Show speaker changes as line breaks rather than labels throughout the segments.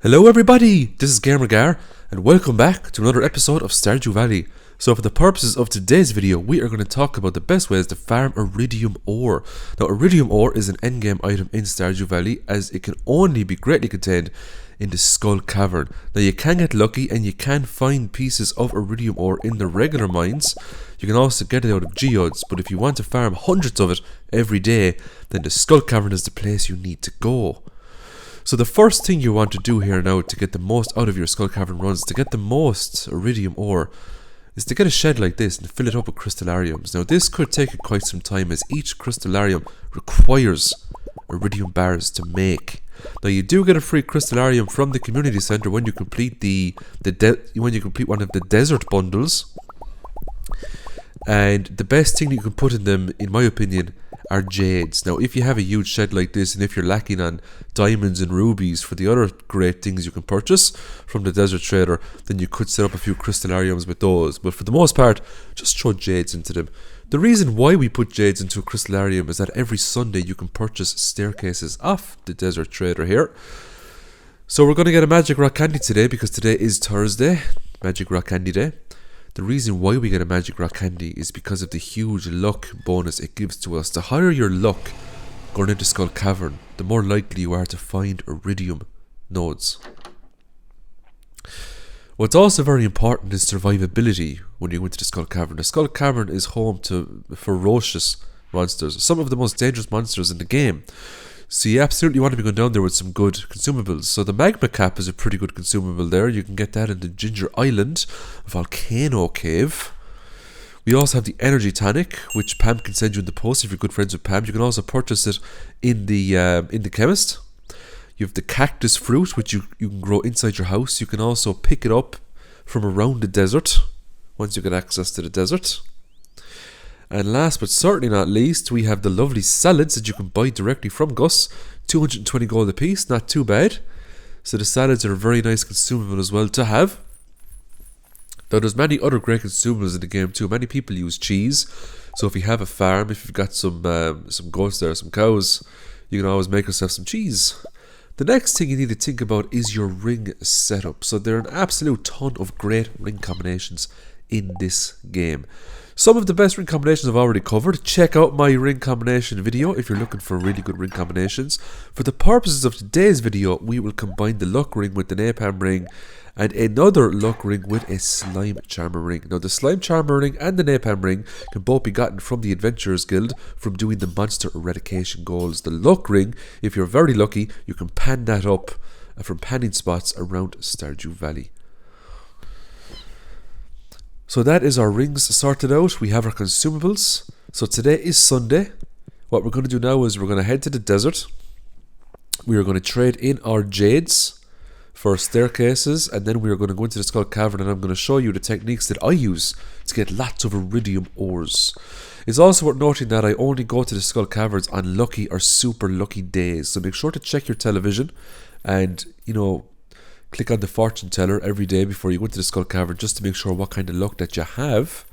Hello everybody, this is GamerGar, and welcome back to another episode of Stardew Valley. So for the purposes of today's video, we are going to talk about the best ways to farm Iridium ore. Now Iridium ore is an endgame item in Stardew Valley, as it can only be greatly contained in the Skull Cavern. Now you can get lucky and you can find pieces of Iridium ore in the regular mines. You can also get it out of geodes, but if you want to farm hundreds of it every day, then the Skull Cavern is the place you need to go. So the first thing you want to do here now to get the most out of your Skull Cavern runs, to get the most Iridium ore, is to get a shed like this and fill it up with crystallariums. Now this could take quite some time, as each crystallarium requires Iridium bars to make. Now you do get a free crystallarium from the community center when you complete one of the desert bundles. And the best thing you can put in them, in my opinion, are jades. Now if you have a huge shed like this, and if you're lacking on diamonds and rubies for the other great things you can purchase from the desert trader, then you could set up a few crystallariums with those. But for the most part, just throw jades into them. The reason why we put jades into a crystallarium is that every Sunday you can purchase staircases off the desert trader here. So we're going to get a magic rock candy today, because today is Thursday, magic rock candy day. The reason why we get a magic rock candy is because of the huge luck bonus it gives to us. The higher your luck going into Skull Cavern, the more likely you are to find Iridium nodes. What's also very important is survivability when you go into the Skull Cavern. The Skull Cavern is home to ferocious monsters, some of the most dangerous monsters in the game. So you absolutely want to be going down there with some good consumables. So the magma cap is a pretty good consumable there. You can get that in the Ginger Island Volcano Cave. We also have the energy tonic, which Pam can send you in the post if you're good friends with Pam. You can also purchase it in the chemist. You have the cactus fruit, which you can grow inside your house. You can also pick it up from around the desert once you get access to the desert. And last but certainly not least, we have the lovely salads that you can buy directly from Gus. 220 gold a piece, not too bad. So the salads are a very nice consumable as well to have. Now there's many other great consumables in the game too. Many people use cheese. So if you have a farm, if you've got some goats there, some cows, you can always make yourself some cheese. The next thing you need to think about is your ring setup. So there are an absolute ton of great ring combinations in this game. Some of the best ring combinations I've already covered. Check out my ring combination video if you're looking for really good ring combinations. For the purposes of today's video, we will combine the luck ring with the napalm ring and another luck ring with a slime charmer ring. Now the slime charmer ring and the napalm ring can both be gotten from the Adventurers Guild from doing the monster eradication goals. The luck ring, if you're very lucky, you can pan that up from panning spots around Stardew Valley. So that is our rings sorted out. We have our consumables. So today is Sunday. What we're going to do now is we're going to head to the desert. We are going to trade in our jades for staircases, and then we are going to go into the Skull Cavern, and I'm going to show you the techniques that I use to get lots of Iridium ores. It's also worth noting that I only go to the Skull Caverns on lucky or super lucky days. So make sure to check your television and, click on the fortune teller every day before you go into the Skull Cavern, just to make sure what kind of luck that you have.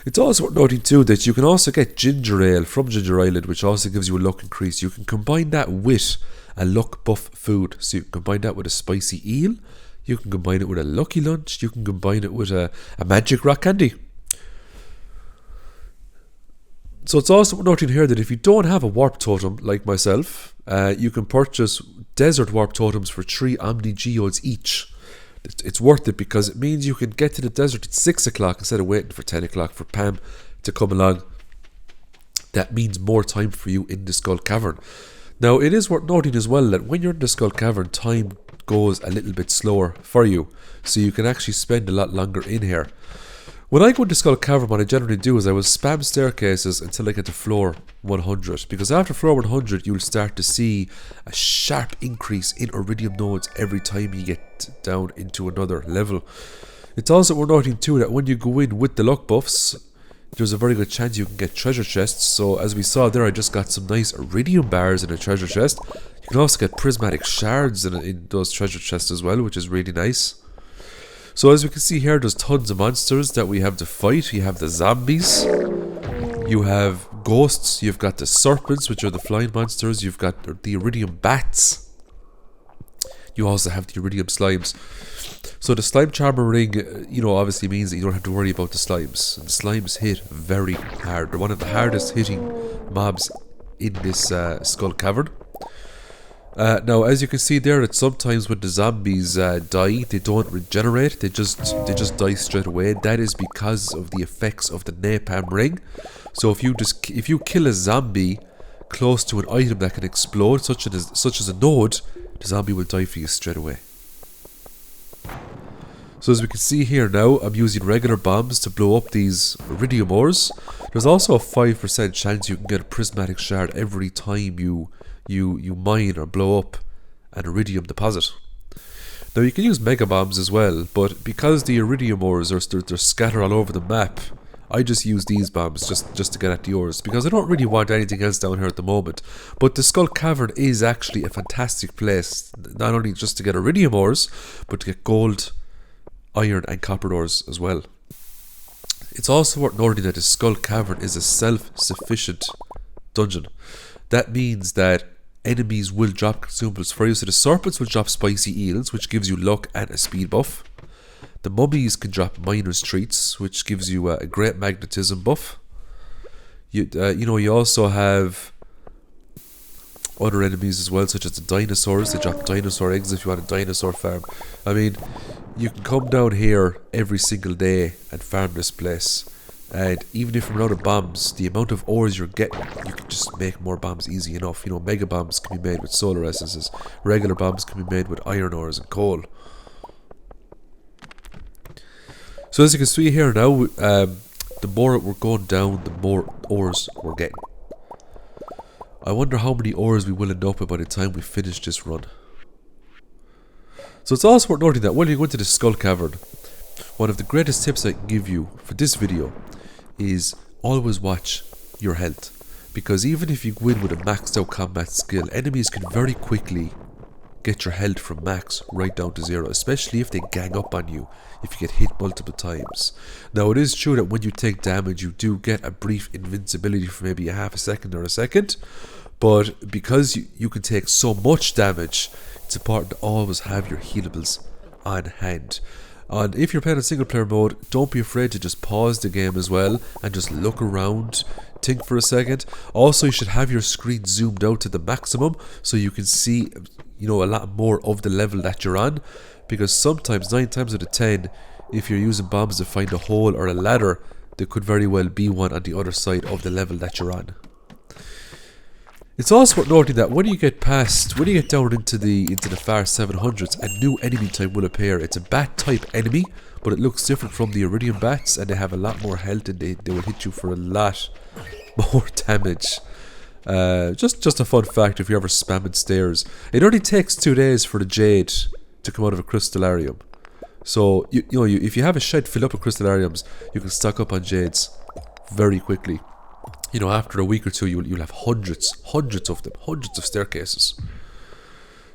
It's also worth noting too that you can also get ginger ale from Ginger Island, which also gives you a luck increase. You can combine that with a luck buff food. So you can combine that with a spicy eel, you can combine it with a lucky lunch, you can combine it with a magic rock candy. So it's also worth noting here that if you don't have a warp totem like myself, you can purchase desert warp totems for 3 omni geodes each. It's worth it because it means you can get to the desert at 6 o'clock instead of waiting for 10 o'clock for Pam to come along. That means more time for you in the Skull Cavern. Now it is worth noting as well that when you're in the Skull Cavern, time goes a little bit slower for you, so you can actually spend a lot longer in here. When I go into Skull Cavern, what I generally do is I will spam staircases until I get to floor 100, because after floor 100 you'll start to see a sharp increase in Iridium nodes every time you get down into another level. It's also worth noting too that when you go in with the luck buffs, there's a very good chance you can get treasure chests. So as we saw there, I just got some nice Iridium bars in a treasure chest. You can also get prismatic shards in those treasure chests as well, which is really nice. So as we can see here, there's tons of monsters that we have to fight. You have the zombies, you have ghosts, you've got the serpents, which are the flying monsters, you've got the Iridium bats, You also have the Iridium slimes. So the slime charmer ring, obviously means that you don't have to worry about the slimes. And the slimes hit very hard. They're one of the hardest hitting mobs in this skull cavern. Now, as you can see there, that sometimes when the zombies die, they don't regenerate. They just die straight away. That is because of the effects of the napalm ring. So if you kill a zombie close to an item that can explode, such as a node, the zombie will die for you straight away. So as we can see here now, I'm using regular bombs to blow up these iridium ores. There's also a 5% chance you can get a prismatic shard every time you mine or blow up an iridium deposit. Now you can use mega bombs as well, but because the iridium ores they're scattered all over the map, I just use these bombs just to get at the ores, because I don't really want anything else down here at the moment. But the Skull Cavern is actually a fantastic place, not only just to get iridium ores, but to get gold, iron and copper ores as well. It's also worth noting that the Skull Cavern is a self-sufficient dungeon. That means that enemies will drop consumables for you. So the serpents will drop spicy eels, which gives you luck and a speed buff. The mummies can drop miner's treats, which gives you a great magnetism buff. You also have other enemies as well, such as the dinosaurs. They drop dinosaur eggs if you want a dinosaur farm. I mean, you can come down here every single day and farm this place. And even if you're out of bombs, the amount of ores you're getting, you can just make more bombs easy enough. Mega bombs can be made with solar essences. Regular bombs can be made with iron ores and coal. So as you can see here now, the more we're going down, the more ores we're getting. I wonder how many ores we will end up with by the time we finish this run. So it's also worth noting that when you go into the Skull Cavern, one of the greatest tips I can give you for this video is always watch your health. Because even if you go in with a maxed out combat skill, enemies can very quickly get your health from max right down to zero, especially if they gang up on you, if you get hit multiple times. Now it is true that when you take damage you do get a brief invincibility for maybe a half a second or a second, but because you can take so much damage, it's important to always have your healables on hand. And if you're playing in single player mode, don't be afraid to just pause the game as well and just look around, think for a second. Also, you should have your screen zoomed out to the maximum so you can see a lot more of the level that you're on, because sometimes 9 times out of 10, if you're using bombs to find a hole or a ladder, there could very well be one on the other side of the level that you're on. It's also worth noting that when you get down into the far 700s, a new enemy type will appear. It's a bat type enemy, but it looks different from the Iridium bats, and they have a lot more health and they will hit you for a lot more damage. Just a fun fact if you're ever spamming stairs. It only takes 2 days for the jade to come out of a crystallarium. So if you have a shed filled up with crystallariums, you can stock up on jades very quickly. After a week or two, you'll have hundreds of them, hundreds of staircases.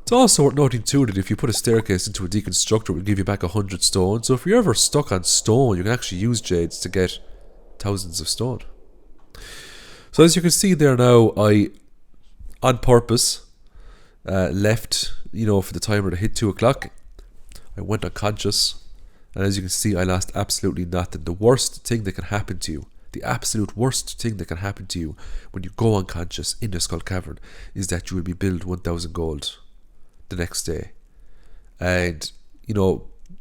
It's also worth noting too that if you put a staircase into a deconstructor, it will give you back 100 stone. So if you're ever stuck on stone, you can actually use jades to get thousands of stone. So as you can see there now, I, on purpose, left, for the timer to hit 2 o'clock. I went unconscious, and as you can see, I lost absolutely nothing. The worst thing that can happen to you, the absolute worst thing that can happen to you when you go unconscious in the Skull Cavern is that you will be billed 1,000 gold the next day. And,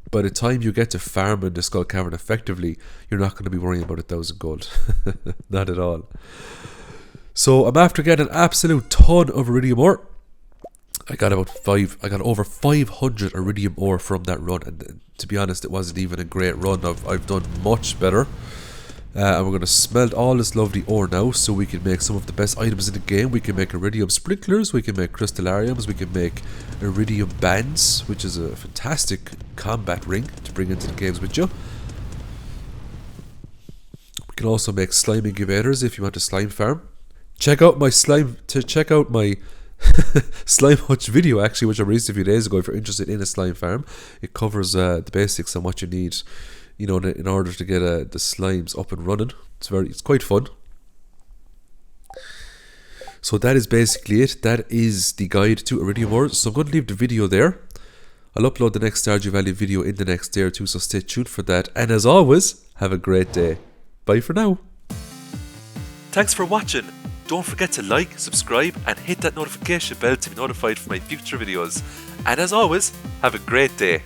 by the time you get to farm in the Skull Cavern effectively, you're not going to be worrying about 1,000 gold. Not at all. So I'm after getting an absolute ton of iridium ore. I got over 500 iridium ore from that run, and to be honest, it wasn't even a great run. I've done much better. And we're going to smelt all this lovely ore now so we can make some of the best items in the game. We can make iridium sprinklers, we can make crystallariums, we can make iridium bands, which is a fantastic combat ring to bring into the games with you. We can also make slime incubators if you want a slime farm. Check out my slime hutch video actually, which I released a few days ago if you're interested in a slime farm. It covers the basics on what you need, in order to get the slimes up and running. It's quite fun. So that is basically it. That is the guide to iridium ores. So I'm going to leave the video there. I'll upload the next Stardew Valley video in the next day or two, so stay tuned for that. And as always, have a great day. Bye for now. Thanks for watching. Don't forget to like, subscribe, and hit that notification bell to be notified for my future videos. And as always, have a great day.